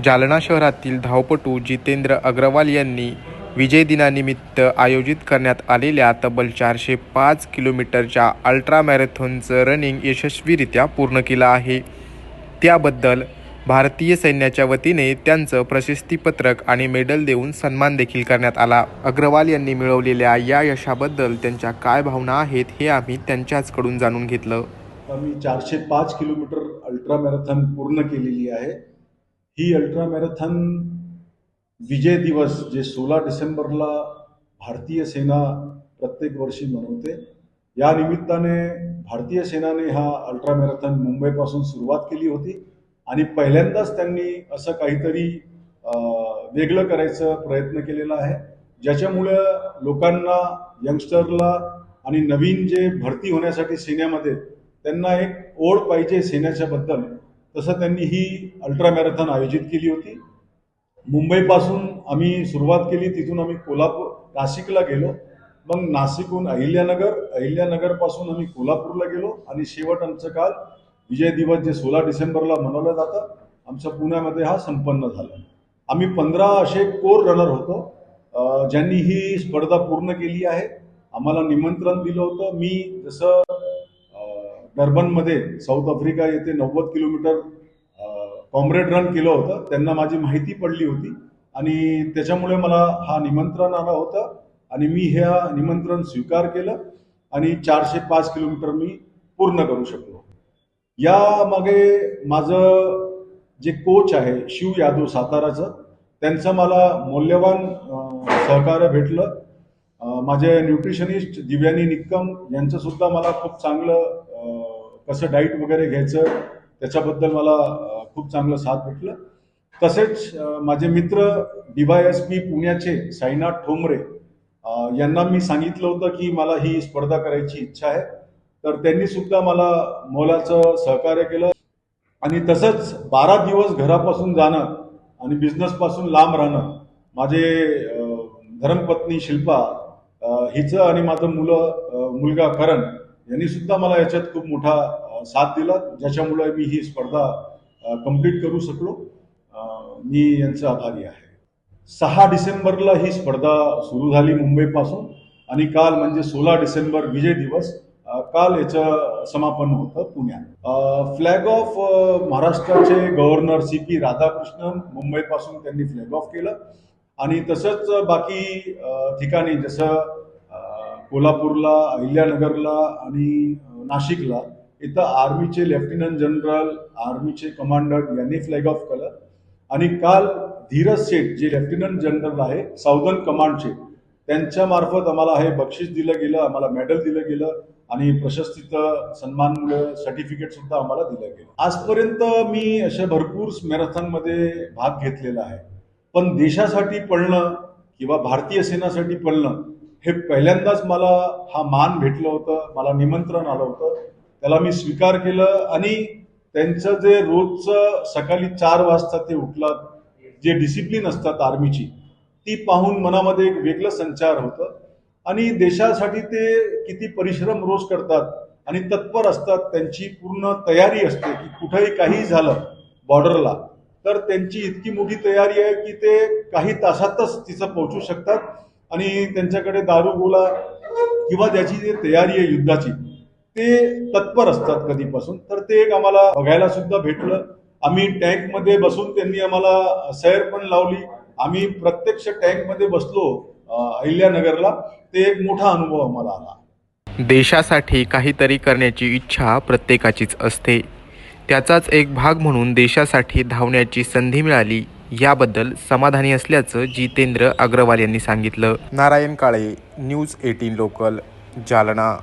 जालना शहरातील धावपटू जितेंद्र अग्रवाल यांनी विजय दिनानिमित्त आयोजित करण्यात आलेल्या तब्बल 405 किलोमीटरच्या अल्ट्रा मॅरेथॉनचं रनिंग यशस्वीरित्या पूर्ण केलं आहे. त्याबद्दल भारतीय सैन्याच्या वतीने त्यांचं प्रशस्तीपत्रक आणि मेडल देऊन सन्मान देखील करण्यात आला. अग्रवाल यांनी मिळवलेल्या या यशाबद्दल त्यांच्या काय भावना आहेत हे आम्ही त्यांच्याचकडून जाणून घेतलं. मी 405 किलोमीटर अल्ट्रा मॅरेथॉन पूर्ण केलेली आहे. ही अल्ट्रा मॅरेथॉन विजय दिवस जे 16 डिसेंबरला भारतीय सेना प्रत्येक वर्षी मनवते. या निमित्ताने भारतीय सेनाने हा अल्ट्रा मॅरेथॉन मुंबईपासून सुरुवात केली होती आणि पहिल्यांदाच त्यांनी असं काहीतरी वेगळं करायचा प्रयत्न केलेला आहे, ज्याच्यामुळे लोकांना, यंगस्टरला आणि नवीन जे भरती होण्यासाठी सेनेमध्ये त्यांना एक ओढ पाहिजे सेनेच्या बद्दल, तसं त्यांनी ही अल्ट्रा मॅरेथॉन आयोजित केली होती. मुंबईपासून आम्ही सुरुवात केली, तिथून आम्ही नाशिकला गेलो, मग नाशिकहून अहिल्यानगरपासून आम्ही कोल्हापूरला गेलो आणि शेवट आमचं काल विजय दिवस जे 16 डिसेंबरला मनवलं जातं, आमच्या पुण्यामध्ये हा संपन्न झाला. आम्ही 15 असे कोर रनर होतो ज्यांनी ही स्पर्धा पूर्ण केली आहे. आम्हाला निमंत्रण दिलं होतं. मी जसं डर्बनमध्ये साऊथ आफ्रिका येथे 90 किलोमीटर कॉम्रेड रन केलं होतं, त्यांना माझी माहिती पडली होती आणि त्याच्यामुळे मला हा निमंत्रण आला होता आणि मी हे निमंत्रण स्वीकार केलं आणि 405 किलोमीटर मी पूर्ण करू शकलो. यामागे माझं जे कोच आहे शिव यादव साताराचं, त्यांचं मला मौल्यवान सहकार्य भेटलं. माझे न्यूट्रिशनिस्ट दिव्यानी निक्कम यांचंसुद्धा मला खूप चांगलं कसं डाईट वगैरे घ्यायचं त्याच्याबद्दल मला खूप चांगलं साथ भेटलं. तसेच माझे मित्र DYSP पुण्याचे साईनाथ ठोंबरे यांना मी सांगितलं होतं की मला ही स्पर्धा करायची इच्छा आहे, तर त्यांनी सुद्धा मला मोलाचं सहकार्य केलं. आणि तसंच 12 दिवस घरापासून जाणं आणि बिझनेसपासून लांब राहणं, माझे धर्मपत्नी शिल्पा हिचं आणि माझं मुलगा करण यांनी सुद्धा मला याच्यात खूप मोठा साथ दिला, ज्याच्यामुळे मी ही स्पर्धा कंप्लीट करू शकलो. मी यांचा आभारी आहे. 6 डिसेंबरला ही स्पर्धा सुरू झाली मुंबईपासून आणि काल म्हणजे 16 डिसेंबर विजय दिवस, काल याचं समापन होतं पुण्यात. फ्लॅग ऑफ महाराष्ट्राचे गव्हर्नर CP राधाकृष्णन मुंबईपासून त्यांनी फ्लॅग ऑफ केलं आणि तसंच बाकी ठिकाणी जसं कोल्हापूरला, अहिल्यानगरला आणि नाशिकला इथं आर्मीचे लेफ्टनंट जनरल, आर्मीचे कमांडर यांनी फ्लॅग ऑफ केलं. आणि काल धीरज सेठ जे लेफ्टनंट जनरल आहे साऊदर्न कमांडचे, त्यांच्या मार्फत आम्हाला हे बक्षीस दिलं गेलं, आम्हाला मेडल दिलं गेलं आणि प्रशस्तीचं सन्मान सर्टिफिकेट सुद्धा आम्हाला दिलं गेलं. आजपर्यंत मी अशा भरपूर मॅरेथॉनमध्ये भाग घेतलेला आहे, पण देशासाठी पळणं किंवा भारतीय सेनासाठी पळणं हे पहिल्यांदाच मला हा मान भेटलं होतं. मला निमंत्रण आलं होतं, त्याला मी स्वीकार केलं आणि त्यांचं जे रोजचं सकाळी 4 वाजता ते उठतात, जे डिसिप्लिन असतात आर्मीची, ती पाहून मनामध्ये एक वेगळं संचार होतं. आणि देशासाठी ते किती परिश्रम रोज करतात आणि तत्पर असतात, त्यांची पूर्ण तयारी असते की कुठेही काही झालं बॉर्डरला तर त्यांची इतकी मोठी तयारी आहे की ते काही तासातच तिथं पोहोचू शकतात आणि त्यांच्याकडे दारू गोळा किंवा त्याची जी तयारी आहे युद्धाची ते तत्पर असतात कधीपासून. तर ते एक आम्हाला बघायला सुद्धा भेटलं. आम्ही टँकमध्ये बसून त्यांनी आम्हाला सैर पण लावली. आम्ही प्रत्यक्ष टँकमध्ये बसलो अहिल्यानगरला. ते एक मोठा अनुभव आम्हाला आला. देशासाठी काहीतरी करण्याची इच्छा प्रत्येकाचीच असते. त्याचाच एक भाग म्हणून देशासाठी धावण्याची संधी मिळाली याबद्दल समाधानी असल्याचं जितेंद्र अग्रवाल यांनी सांगितलं. Narayan Kale, news 18 local, Jalna.